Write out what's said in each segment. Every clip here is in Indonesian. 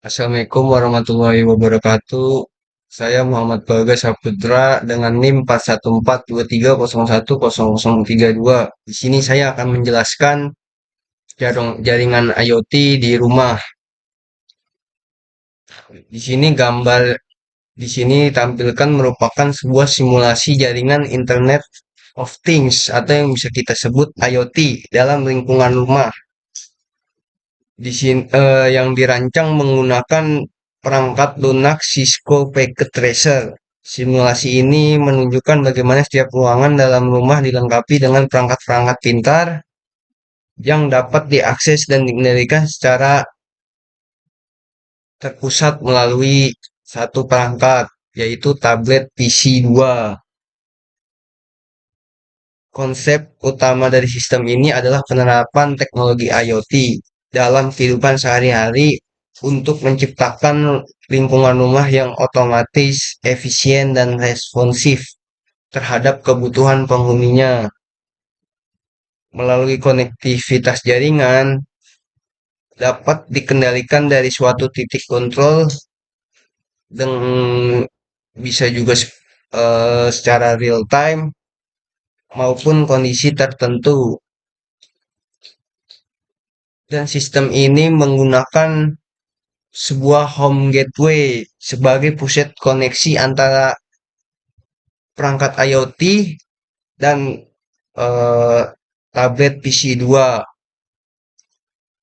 Assalamualaikum warahmatullahi wabarakatuh. Saya Muhammad Bagas Saputra dengan NIM 41423010032. Di sini saya akan menjelaskan jaringan IoT di rumah. Di sini di sini tampilkan merupakan sebuah simulasi jaringan Internet of Things atau yang bisa kita sebut IoT dalam lingkungan rumah. Di sini yang dirancang menggunakan perangkat lunak Cisco Packet Tracer. Simulasi ini menunjukkan bagaimana setiap ruangan dalam rumah dilengkapi dengan perangkat-perangkat pintar yang dapat diakses dan dikendalikan secara terpusat melalui satu perangkat, yaitu tablet PC2. Konsep utama dari sistem ini adalah penerapan teknologi IoT dalam kehidupan sehari-hari untuk menciptakan lingkungan rumah yang otomatis, efisien, dan responsif terhadap kebutuhan penghuninya. Melalui konektivitas jaringan, dapat dikendalikan dari suatu titik kontrol dan bisa juga secara real time maupun kondisi tertentu. Dan sistem ini menggunakan sebuah home gateway sebagai pusat koneksi antara perangkat IoT dan eh, tablet PC2.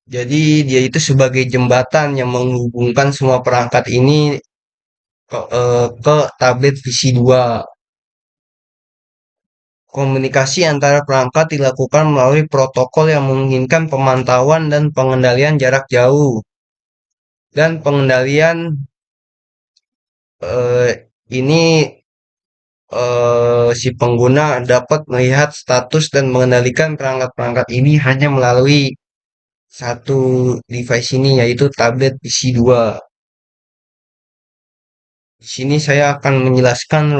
Jadi dia itu sebagai jembatan yang menghubungkan semua perangkat ini ke tablet PC2. Komunikasi antara perangkat dilakukan melalui protokol yang memungkinkan pemantauan dan pengendalian jarak jauh dan pengendalian eh, ini si pengguna dapat melihat status dan mengendalikan perangkat-perangkat ini hanya melalui satu device ini yaitu tablet PC2. Di sini saya akan menjelaskan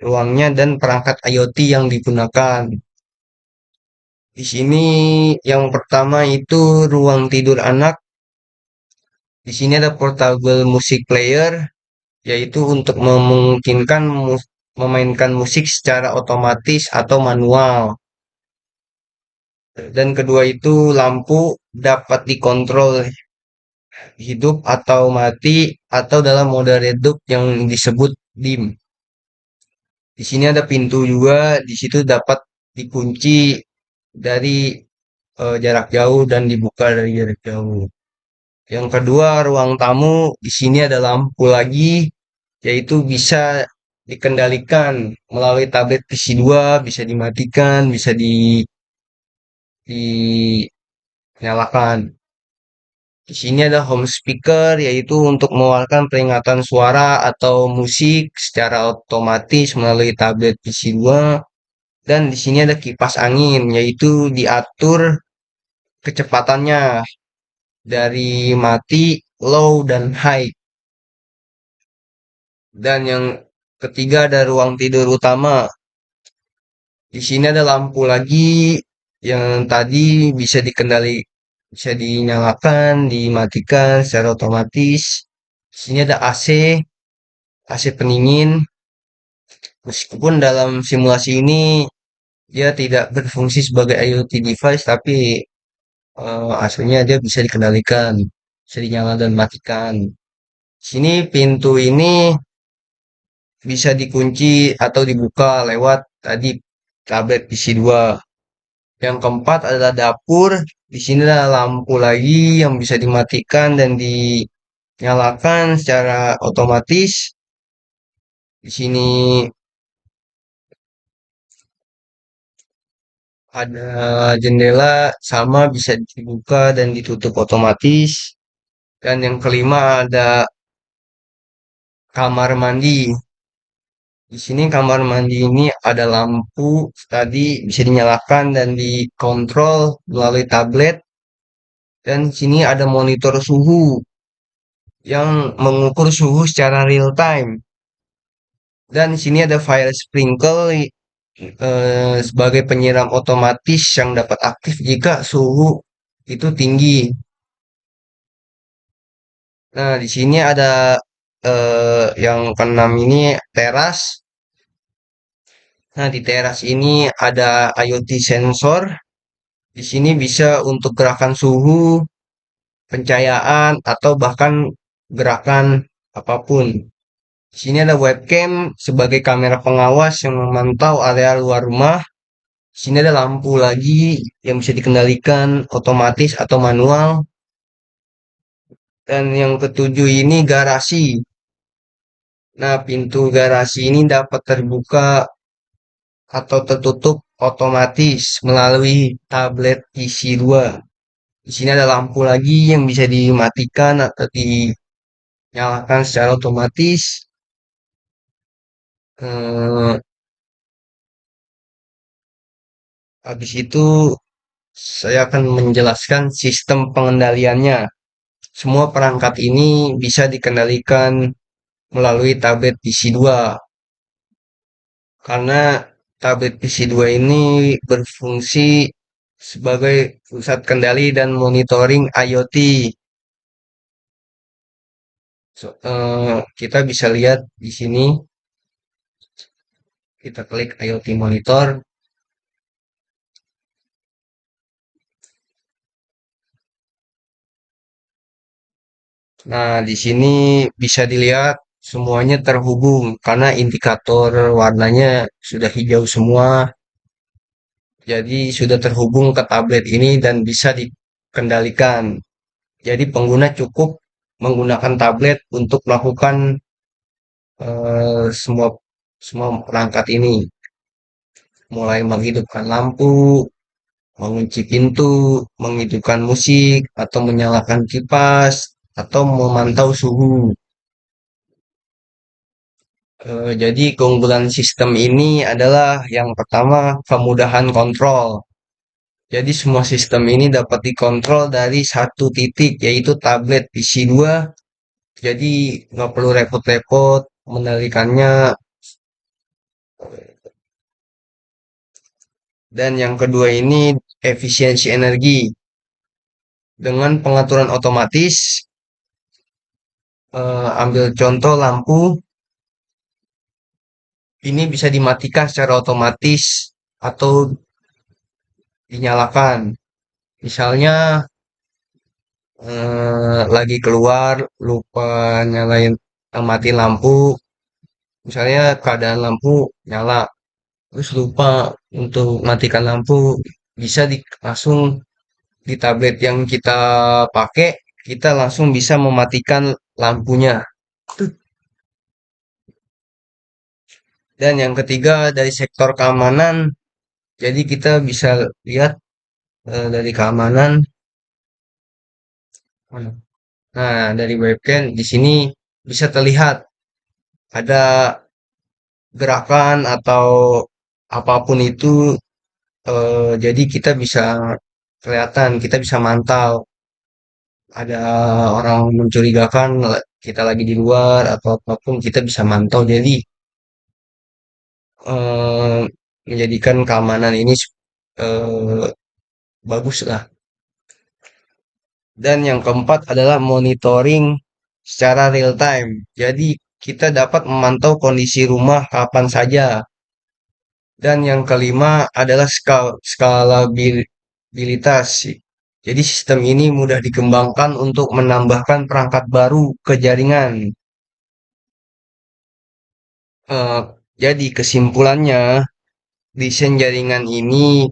ruangnya dan perangkat IoT yang digunakan. Di sini yang pertama itu ruang tidur anak. Di sini ada portable music player, yaitu untuk memungkinkan memainkan musik secara otomatis atau manual. Dan kedua itu lampu dapat dikontrol hidup atau mati atau dalam mode redup yang disebut dim. Di sini ada pintu juga, di situ dapat dikunci dari jarak jauh dan dibuka dari jarak jauh. Yang kedua, ruang tamu di sini ada lampu lagi, yaitu bisa dikendalikan melalui tablet PC2, bisa dimatikan, bisa dinyalakan. Di sini ada home speaker, yaitu untuk mengeluarkan peringatan suara atau musik secara otomatis melalui tablet PC2. Dan di sini ada kipas angin, yaitu diatur kecepatannya dari mati, low, dan high. Dan yang ketiga ada ruang tidur utama. Di sini ada lampu lagi yang tadi bisa dinyalakan, dimatikan secara otomatis. Di sini ada AC pendingin. Meskipun dalam simulasi ini dia tidak berfungsi sebagai IoT device, tapi aslinya dia bisa dikendalikan, bisa dinyala dan matikan. Sini pintu ini bisa dikunci atau dibuka lewat tadi tablet PC2. Yang keempat adalah dapur. Di sini ada lampu lagi yang bisa dimatikan dan dinyalakan secara otomatis. Di sini ada jendela sama bisa dibuka dan ditutup otomatis. Dan yang kelima ada kamar mandi. Di sini kamar mandi ini ada lampu tadi bisa dinyalakan dan dikontrol melalui tablet. Dan sini ada monitor suhu yang mengukur suhu secara real time. Dan di sini ada fire sprinkle sebagai penyiram otomatis yang dapat aktif jika suhu itu tinggi. Nah, di sini ada yang keenam ini teras. Nah, di teras ini ada IoT sensor. Di sini bisa untuk gerakan suhu, pencahayaan, atau bahkan gerakan apapun. Di sini ada webcam sebagai kamera pengawas yang memantau area luar rumah. Di sini ada lampu lagi yang bisa dikendalikan otomatis atau manual. Dan yang ketujuh ini garasi. Nah, pintu garasi ini dapat terbuka atau tertutup otomatis melalui tablet PC2. Di sini ada lampu lagi yang bisa dimatikan atau dinyalakan secara otomatis. Eh, Habis itu saya akan menjelaskan sistem pengendaliannya. Semua perangkat ini bisa dikendalikan melalui tablet PC2 karena tablet PC2 ini berfungsi sebagai pusat kendali dan monitoring IoT. Kita bisa lihat di sini, kita klik IoT monitor. Nah, di sini bisa dilihat semuanya terhubung karena indikator warnanya sudah hijau semua. Jadi sudah terhubung ke tablet ini dan bisa dikendalikan. Jadi pengguna cukup menggunakan tablet untuk melakukan semua semua perangkat ini, mulai menghidupkan lampu, mengunci pintu, menghidupkan musik, atau menyalakan kipas, atau memantau suhu. Jadi keunggulan sistem ini adalah yang pertama kemudahan kontrol. Jadi semua sistem ini dapat dikontrol dari satu titik, yaitu tablet PC2. Jadi nggak perlu repot-repot mengendalikannya. Dan yang kedua ini efisiensi energi. Dengan pengaturan otomatis, ambil contoh lampu, ini bisa dimatikan secara otomatis atau dinyalakan. Misalnya lagi keluar lupa nyalain mati lampu, misalnya keadaan lampu nyala, terus lupa untuk matikan lampu, bisa langsung di tablet yang kita pakai, kita langsung bisa mematikan lampunya. Dan yang ketiga dari sektor keamanan, jadi kita bisa lihat dari keamanan. Nah, dari webcam di sini bisa terlihat ada gerakan atau apapun itu, jadi kita bisa kelihatan, kita bisa mantau ada orang mencurigakan kita lagi di luar atau apapun kita bisa mantau. Jadi eh, menjadikan keamanan ini eh, bagus lah. Dan yang keempat adalah monitoring secara real time. Jadi kita dapat memantau kondisi rumah kapan saja. Dan yang kelima adalah skalabilitas. Jadi sistem ini mudah dikembangkan untuk menambahkan perangkat baru ke jaringan. Eh, jadi kesimpulannya, desain jaringan ini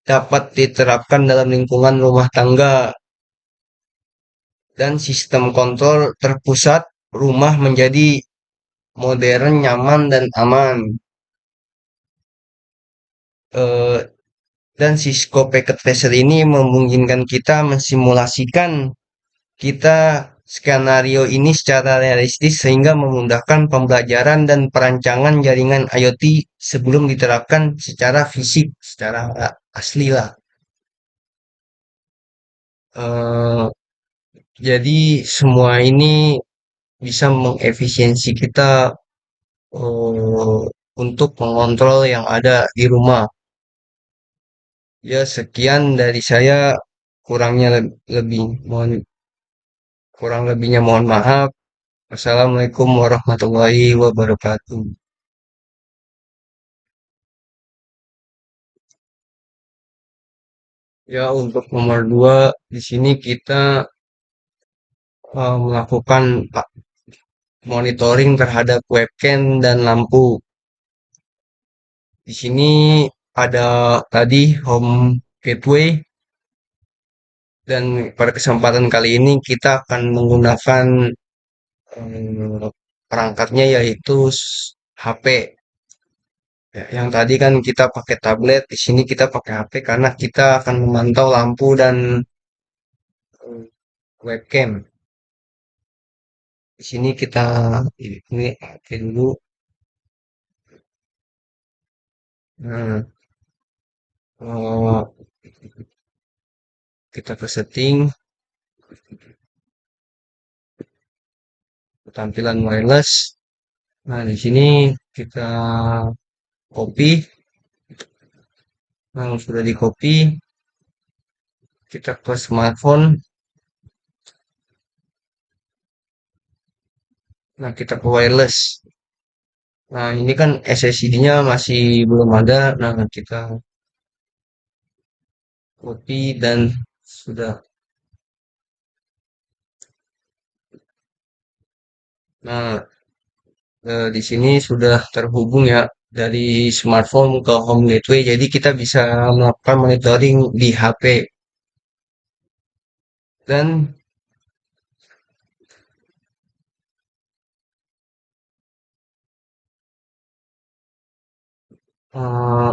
dapat diterapkan dalam lingkungan rumah tangga dan sistem kontrol terpusat rumah menjadi modern, nyaman, dan aman. Eh, dan Cisco Packet Tracer ini memungkinkan kita mensimulasikan kita skenario ini secara realistis sehingga memudahkan pembelajaran dan perancangan jaringan IoT sebelum diterapkan secara fisik, secara asli lah. Eh, jadi semua ini bisa mengefisiensi kita eh, untuk mengontrol yang ada di rumah. Ya, sekian dari saya, kurangnya lebih mohon Kurang lebihnya mohon maaf. Assalamualaikum warahmatullahi wabarakatuh. Ya, untuk nomor dua, di sini kita melakukan monitoring terhadap webcam dan lampu. Di sini ada tadi home gateway dan pada kesempatan kali ini kita akan menggunakan perangkatnya yaitu HP. Ya, yang tadi kan kita pakai tablet, di sini kita pakai HP karena kita akan memantau lampu dan eh, webcam. Di sini kita ini oke dulu. Nah, eh, kita ke setting, tampilan wireless. Nah, di sini kita copy. Nah, sudah di copy, kita ke smartphone. Nah, kita ke wireless. Nah, ini kan SSID-nya masih belum ada. Nah, kita copy dan sudah. Nah, di sini sudah terhubung ya dari smartphone ke home gateway. Jadi kita bisa melakukan monitoring di HP dan eh,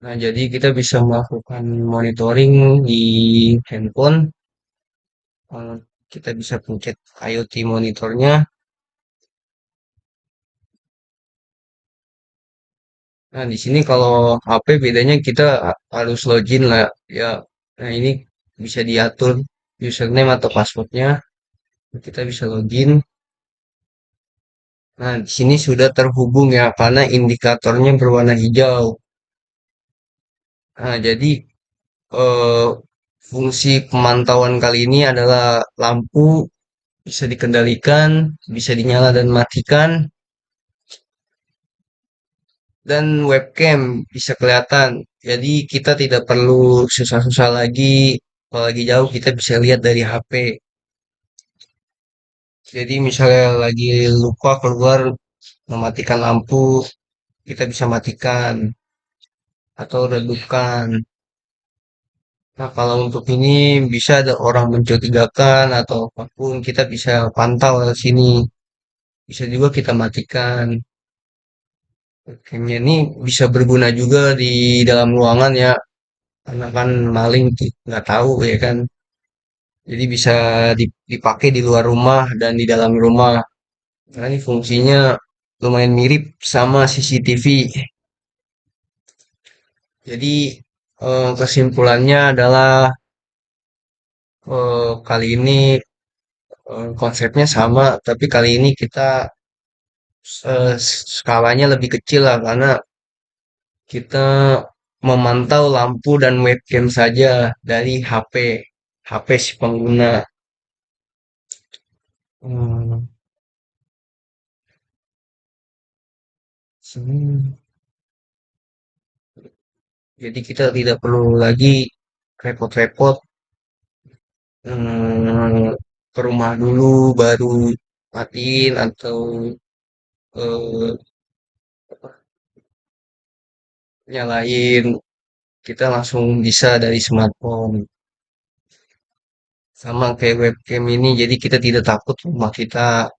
nah jadi kita bisa melakukan monitoring di handphone. Eh, kita bisa pencet IoT monitornya. Nah, di sini kalau HP bedanya kita harus login lah ya. Nah, ini bisa diatur username atau passwordnya. Kita bisa login. Nah, di sini sudah terhubung ya karena indikatornya berwarna hijau. Nah, jadi eh, fungsi pemantauan kali ini adalah lampu bisa dikendalikan, bisa dinyala dan matikan, dan webcam bisa kelihatan. Jadi kita tidak perlu susah-susah lagi. Kalau lagi jauh kita bisa lihat dari HP. Jadi misalnya lagi lupa keluar mematikan lampu, kita bisa matikan atau redupkan. Nah, kalau untuk ini bisa ada orang mencurigakan atau apapun, kita bisa pantau dari sini. Bisa juga kita matikan. Gamenya ini bisa berguna juga di dalam ruangan ya, karena kan maling nggak tahu ya kan. Jadi bisa dipakai di luar rumah dan di dalam rumah. Nah, ini fungsinya lumayan mirip sama CCTV. Jadi kesimpulannya adalah kali ini konsepnya sama, tapi kali ini kita skalanya lebih kecil lah karena kita memantau lampu dan webcam saja dari HP si pengguna. Hmm, jadi kita tidak perlu lagi repot-repot ke rumah dulu baru matiin atau eh, nyalain. Kita langsung bisa dari smartphone. Sama kayak webcam ini, jadi kita tidak takut rumah kita